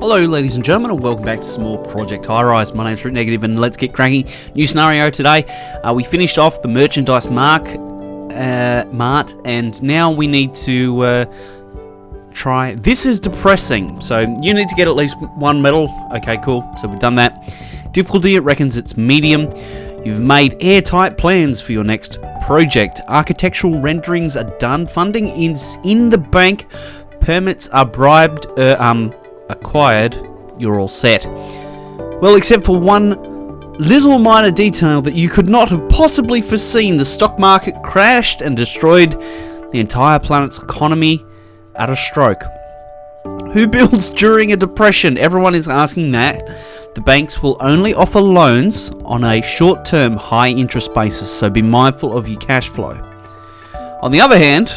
Hello ladies and gentlemen, and welcome back to some more Project Highrise. My name's Rick Negative, and let's get cracking. New scenario today. We finished off the merchandise mart, and now we need to try. This is Depressing, so you need to get at least one medal. Okay, cool. So we've done that. Difficulty, it reckons it's medium. You've made airtight plans for your next project. Architectural renderings are done. Funding is in the bank. Permits are acquired. You're all set. Well, except for one little minor detail that you could not have possibly foreseen. The stock market crashed and destroyed the entire planet's economy at a stroke. Who builds during a depression? Everyone is asking that. The banks will only offer loans on a short-term, high-interest basis, so be mindful of your cash flow. On the other hand,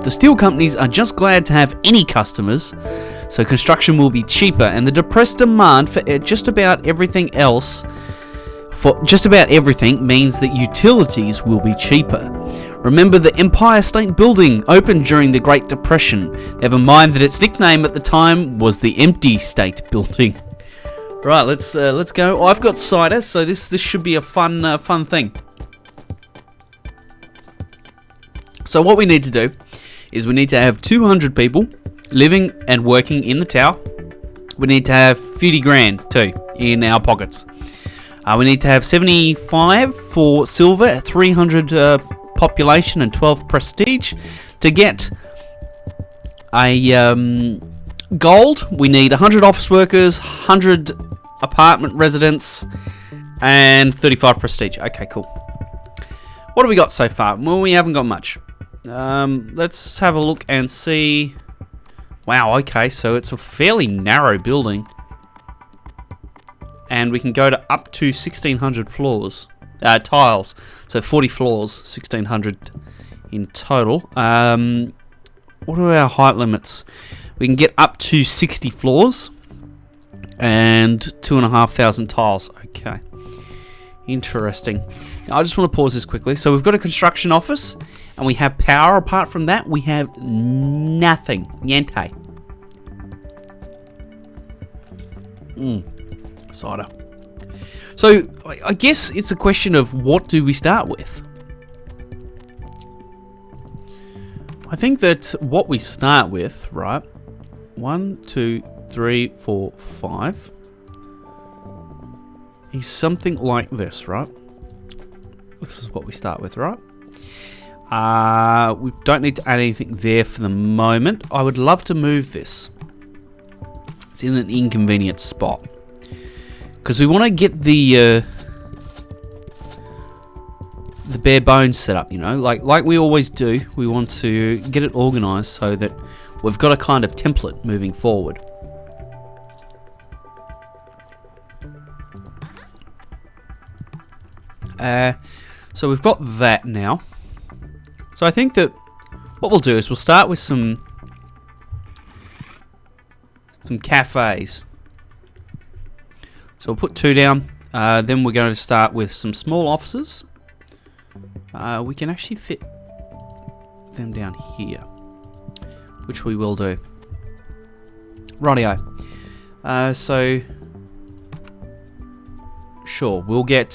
the steel companies are just glad to have any customers, so construction will be cheaper, and the depressed demand for just about everything else, means that utilities will be cheaper. Remember, the Empire State Building opened during the Great Depression. Never mind that its nickname at the time was the Empty State Building. Right, let's go. I've got cider, so this should be a fun thing. So what we need to do is we need to have 200 people living and working in the tower. We need to have 50 grand too in our pockets. We need to have 75 for silver, 300 population, and 12 prestige. To get a gold, we need 100 office workers, 100 apartment residents, and 35 prestige. Okay, cool. What have we got so far? Well, we haven't got much. Let's have a look and see. Wow, okay, so it's a fairly narrow building. And we can go to up to 1,600 floors. Tiles. So 40 floors, 1,600 in total. What are our height limits? We can get up to 60 floors and 2,500 tiles. Okay. Interesting. Now, I just want to pause this quickly. So we've got a construction office and we have power. Apart from that, we have nothing. Niente. Cider. So I guess it's a question of what do we start with? I think that what we start with, right? 1, 2, 3, 4, 5 is something like this, right? This is what we start with, right? We don't need to add anything there for the moment. I would love to move this. It's in an inconvenient spot. Because we want to get the bare bones set up, you know, like we always do. We want to get it organized so that we've got a kind of template moving forward. So we've got that now. So I think that what we'll do is we'll start with some cafes. So we'll put 2 down. Then we're going to start with some small offices. We can actually fit them down here, which we will do. Rightio. So sure, we'll get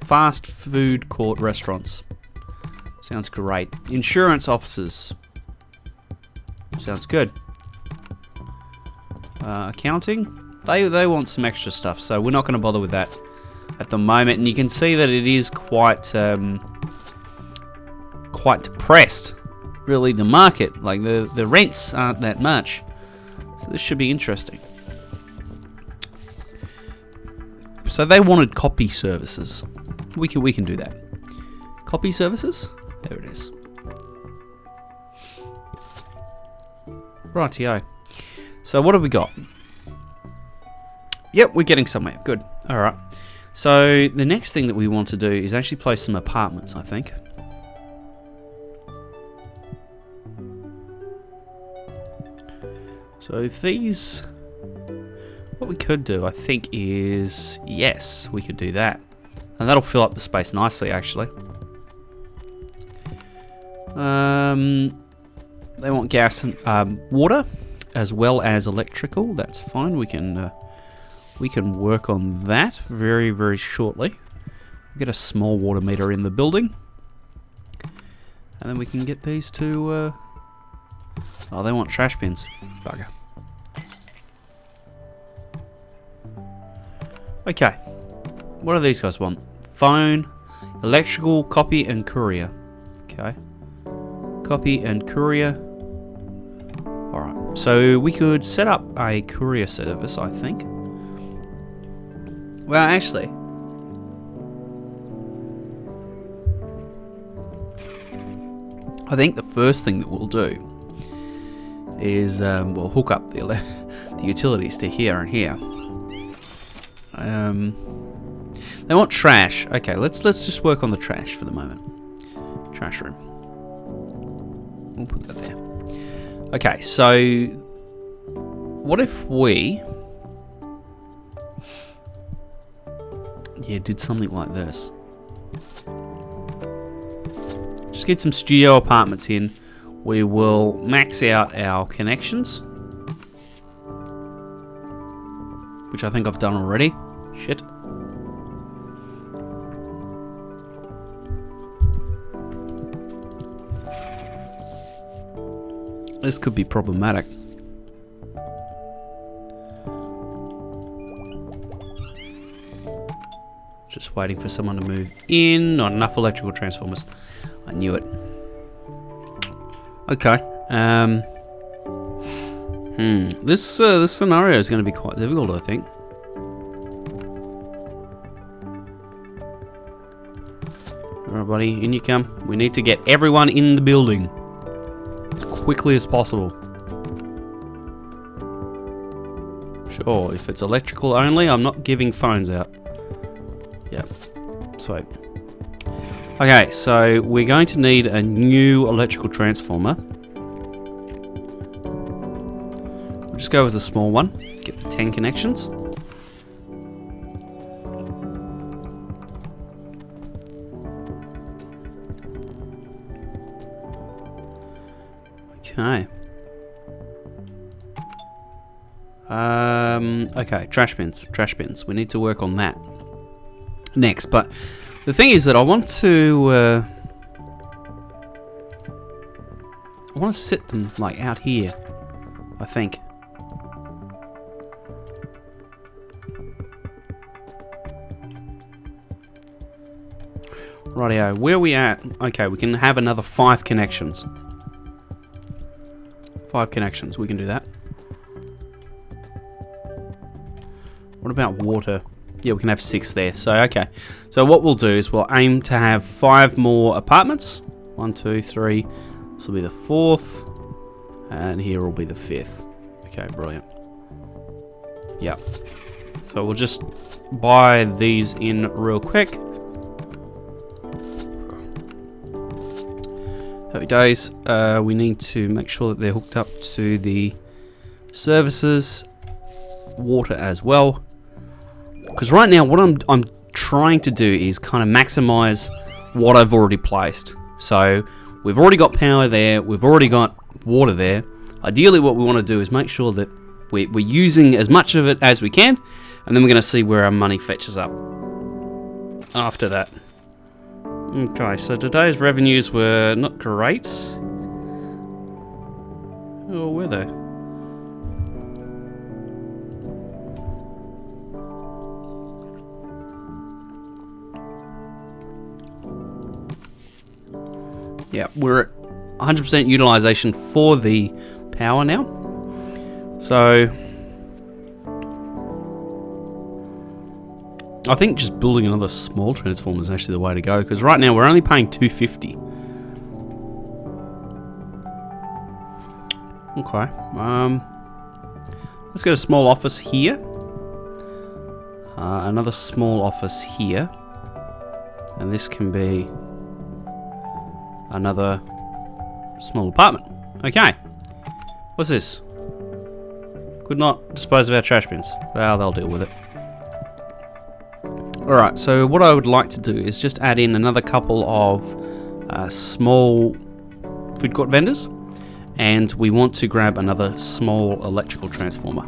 fast food court restaurants. Sounds great. Insurance offices. Sounds good. Accounting, they want some extra stuff, so we're not going to bother with that at the moment. And you can see that it is quite depressed, really, the market. Like the rents aren't that much, so this should be interesting. So they wanted copy services. We can do that. Copy services. There it is. Rightio. So what have we got? Yep, we're getting somewhere. Good. All right. So the next thing that we want to do is actually place some apartments, I think. So if these... What we could do, I think, is... Yes, we could do that. And that'll fill up the space nicely, actually. They want gas and water. as well as electrical. That's fine. We can work on that very, very shortly. Get a small water meter in the building, and then we can get these to. Oh, they want trash bins. Bugger. Okay. What do these guys want? Phone, electrical, copy, and courier. Okay. Copy and courier. Alright. So we could set up a courier service, I think. Well, actually. I think the first thing that we'll do is we'll hook up the utilities to here and here. They want trash. Okay, let's just work on the trash for the moment. Trash room. We'll put that there. Okay, so what if we did something like this? Just get some studio apartments in. We will max out our connections, which I think I've done already. Shit. This could be problematic. Just waiting for someone to move in. Not enough electrical transformers. I knew it. Okay. This scenario is going to be quite difficult, I think. Alright, buddy, in you come. We need to get everyone in the building as quickly as possible. Sure, if it's electrical only, I'm not giving phones out. Yep, sweet. Okay, so we're going to need a new electrical transformer. We'll just go with a small one. Get the 10 connections. Okay. Okay, trash bins. We need to work on that next, but the thing is that I want to sit them like out here, I think. Rightio, where are we at? Okay, we can have another 5 connections. 5 connections, we can do that. What about water? Yeah, we can have 6 there. So, okay. So what we'll do is we'll aim to have 5 more apartments. 1, 2, 3. This will be the 4th. And here will be the 5th. Okay, brilliant. Yeah. So we'll just buy these in real quick. Happy days. We need to make sure that they're hooked up to the services. Water as well. Because right now, what I'm trying to do is kind of maximize what I've already placed. So we've already got power there. We've already got water there. Ideally, what we want to do is make sure that we're using as much of it as we can, and then we're going to see where our money fetches up after that. Okay, so today's revenues were not great. Oh, were they? Yeah, we're at 100% utilization for the power now. So I think just building another small transformer is actually the way to go, because right now we're only paying $250. Okay. Let's get a small office here. Another small office here. And this can be another small apartment. Okay. What's this? Could not dispose of our trash bins. Well, they'll deal with it. Alright, so what I would like to do is just add in another couple of small food court vendors. And we want to grab another small electrical transformer.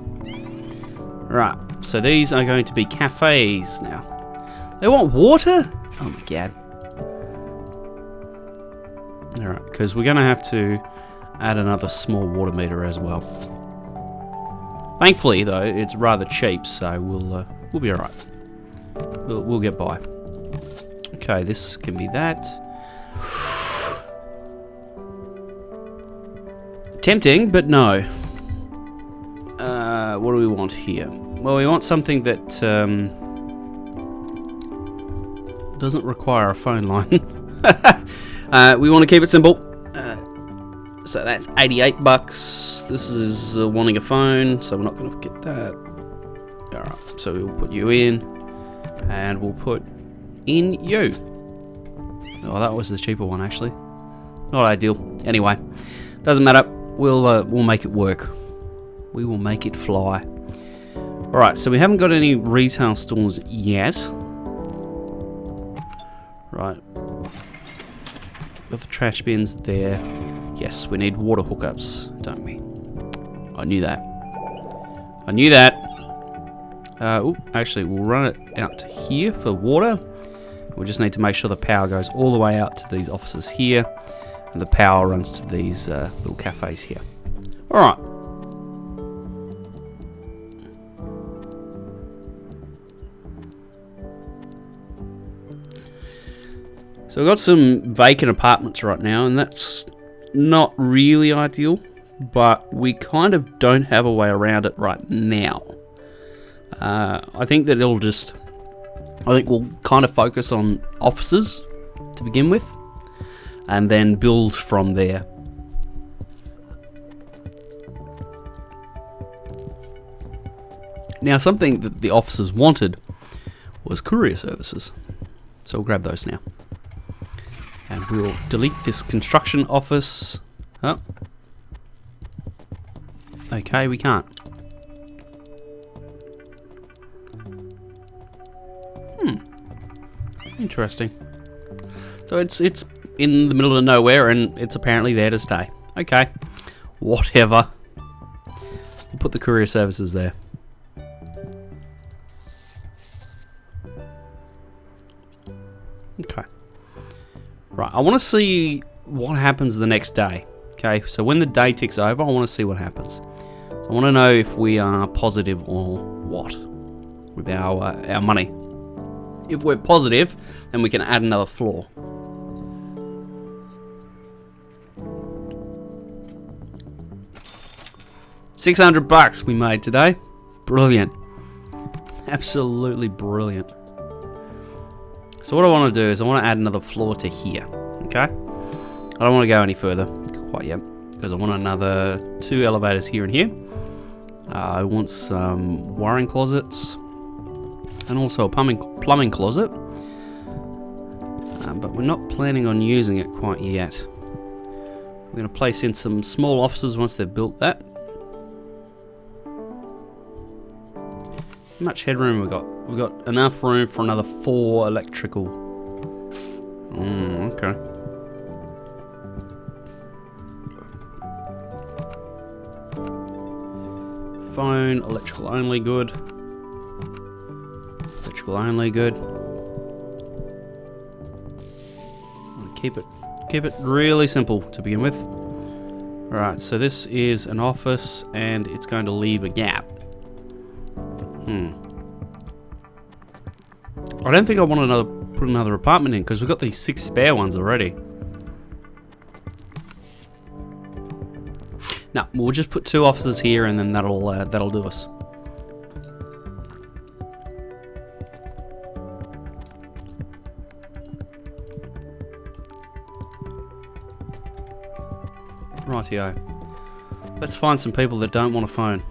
Right, so these are going to be cafes now. They want water? Oh my god. Alright, because we're going to have to add another small water meter as well. Thankfully, though, it's rather cheap, so we'll be alright. We'll get by. Okay, this can be that. Tempting, but no. What do we want here? Well, we want something that doesn't require a phone line. We want to keep it simple. So that's 88 bucks. This is wanting a phone, so we're not going to get that. Alright, so we'll put you in, and we'll put in you. Oh, that was the cheaper one, actually. Not ideal. Anyway, doesn't matter. We'll make it work. We will make it fly. Alright, so we haven't got any retail stores yet. Right. Got the trash bins there. Yes, we need water hookups, don't we? I knew that. I knew that. Actually, we'll run it out to here for water. We just need to make sure the power goes all the way out to these offices here. And the power runs to these little cafes here. Alright. So we've got some vacant apartments right now, and that's not really ideal, but we kind of don't have a way around it right now. I think that we'll kind of focus on offices to begin with, and then build from there. Now, something that the officers wanted was courier services, so we'll grab those now. And we'll delete this construction office. Oh. Okay, we can't. Interesting. So it's in the middle of nowhere, and it's apparently there to stay. Okay. Whatever. We'll put the courier services there. Okay. Right, I want to see what happens the next day. Okay, so when the day ticks over, I want to see what happens. So I want to know if we are positive or what with our money. If we're positive, then we can add another floor. $600 we made today. Brilliant. Absolutely brilliant. So what I want to do is I want to add another floor to here, okay? I don't want to go any further quite yet, because I want another 2 elevators here and here. I want some wiring closets, and also a plumbing closet. But we're not planning on using it quite yet. We're going to place in some small offices once they've built that. How much headroom we got? We've got enough room for another 4 electrical. Okay. Phone, electrical only, good. Electrical only, good. Keep it really simple to begin with. Alright, so this is an office, and it's going to leave a gap. I don't think I want to put another apartment in, because we've got these 6 spare ones already. No, we'll just put 2 offices here, and then that'll do us. Rightio. Let's find some people that don't want a phone.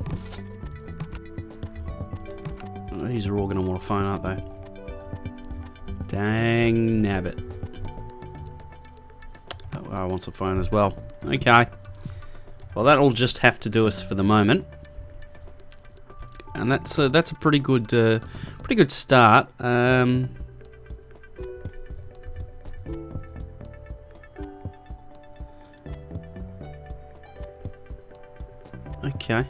These are all going to want a phone, aren't they? Dang nabbit. Oh, I want a phone as well. Okay. Well, that'll just have to do us for the moment. And that's a pretty good start. Okay.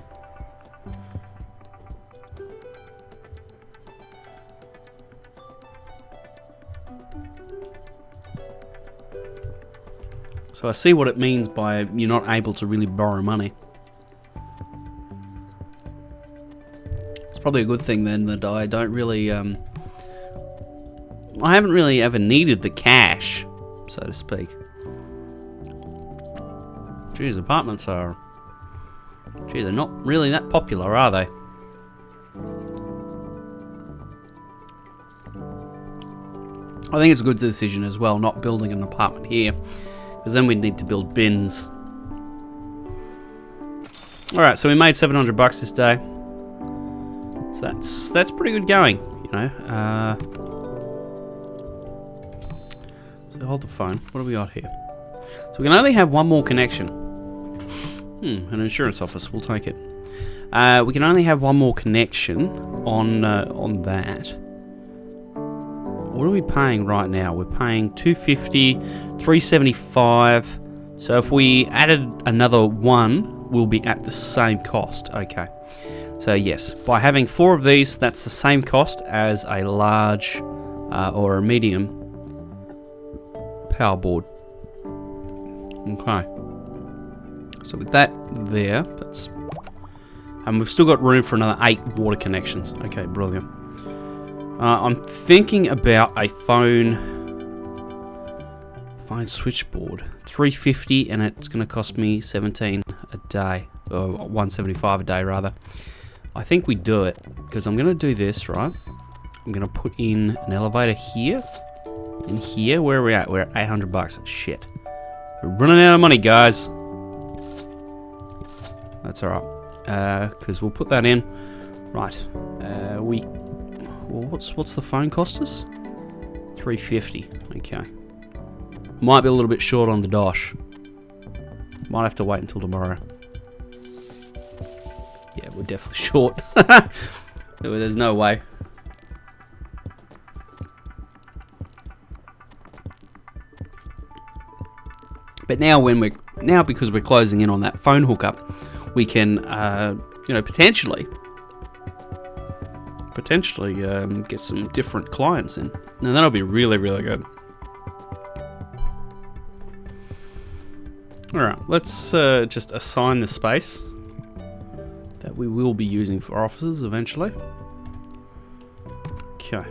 So I see what it means by you're not able to really borrow money. It's probably a good thing then that I don't really, I haven't really ever needed the cash, so to speak. Geez, apartments are, gee, they're not really that popular, are they? I think it's a good decision as well, not building an apartment here, because then we'd need to build bins. Alright, so we made 700 bucks this day. So that's pretty good going, you know. So hold the phone. What do we got here? So we can only have one more connection. An insurance office, we'll take it. We can only have one more connection on that. What are we paying right now? We're paying $250, $375. So if we added another one, we'll be at the same cost. Okay. So yes, by having 4 of these, that's the same cost as a large or a medium power board. Okay. So with that there, that's, and we've still got room for another 8 water connections. Okay, brilliant. I'm thinking about a phone switchboard, $350, and it's going to cost me $17 a day, or $175 a day rather. I think we do it because I'm going to do this, right? I'm going to put in an elevator here, and here. Where are we at? We're at 800 bucks. Shit, we're running out of money, guys. That's all right, because we'll put that in. Right, well, what's the phone cost us? $350. Okay. Might be a little bit short on the dosh. Might have to wait until tomorrow. Yeah, we're definitely short. There's no way. But now because we're closing in on that phone hookup, we can you know, potentially get some different clients in. Now that'll be really, really good. Alright, let's just assign the space that we will be using for offices eventually. Okay,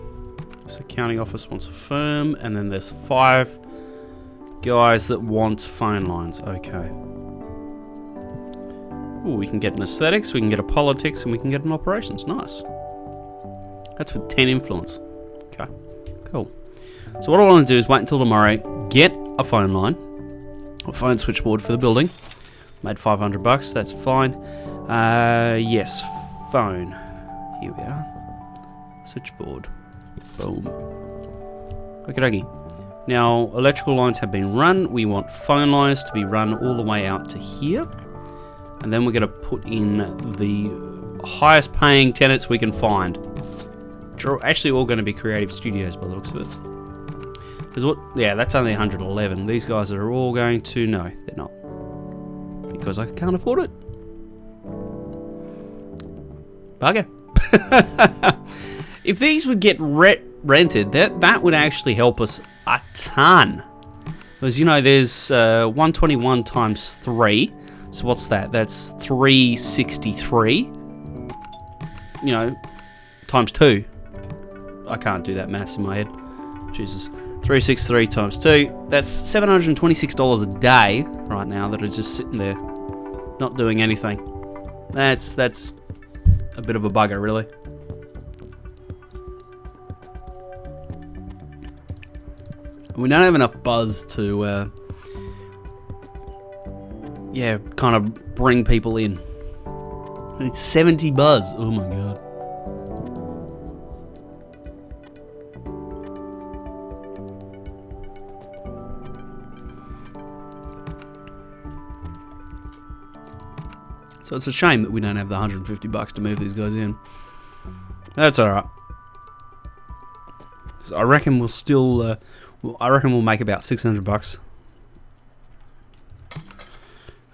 so accounting office wants a firm, and then there's 5 guys that want phone lines. Okay. Ooh, we can get an aesthetics, we can get a politics, and we can get an operations. Nice. That's with 10 influence. Okay, cool. So what I want to do is wait until tomorrow, get a phone line, a phone switchboard for the building. Made 500 bucks, that's fine. Yes, phone. Here we are. Switchboard. Boom. Okie dokie. Now, electrical lines have been run. We want phone lines to be run all the way out to here. And then we're going to put in the highest paying tenants we can find. Which are actually all going to be creative studios by the looks of it. Because what? Yeah, that's only 111. These guys are all going to... No, they're not. Because I can't afford it. Bugger. If these would get rented, that would actually help us a ton. Because, you know, there's 121 times 3. So what's that? That's 363. You know, times 2. I can't do that maths in my head. Jesus. 363 times 2. That's $726 a day right now that are just sitting there, not doing anything. That's a bit of a bugger, really. We don't have enough buzz to, yeah, kind of bring people in. It's 70 buzz. Oh my god. So it's a shame that we don't have the 150 bucks to move these guys in. That's alright. So I reckon we'll still, I reckon we'll make about 600 bucks.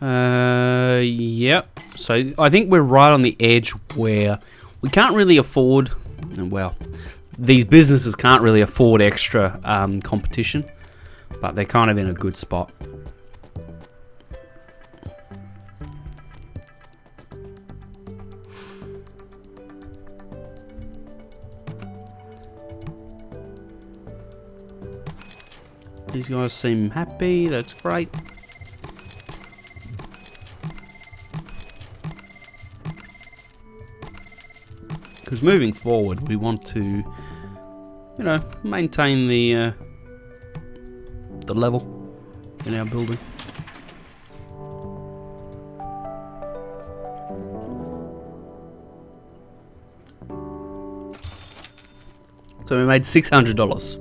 Yep. So I think we're right on the edge where we can't really afford, well, these businesses can't really afford extra competition, but they're kind of in a good spot. These guys seem happy, that's great. Because moving forward, we want to, you know, maintain the level in our building. So we made $600.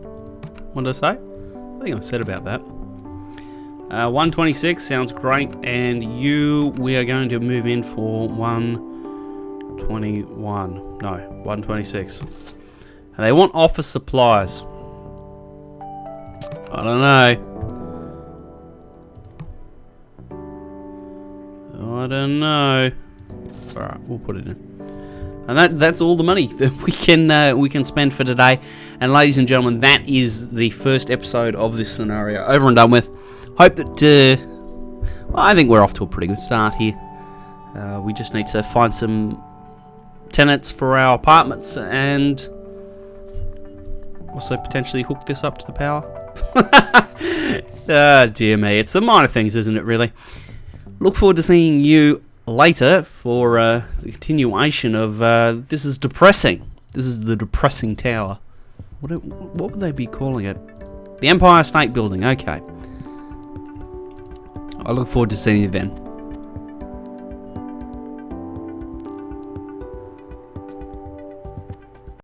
What did I say? I think I said about that. 126 sounds great, and we are going to move in for 121. No, 126. And they want office supplies. I don't know. Alright, we'll put it in. And that's all the money that we can spend for today. And ladies and gentlemen, that is the first episode of this scenario over and done with. Hope that well, I think we're off to a pretty good start here. We just need to find some tenants for our apartments and also potentially hook this up to the power. Oh, dear me, it's the minor things, isn't it, really? Look forward to seeing you later for the continuation of this is Depressing. This is the Depressing Tower. What would they be calling it? The Empire State Building, okay. I look forward to seeing you then.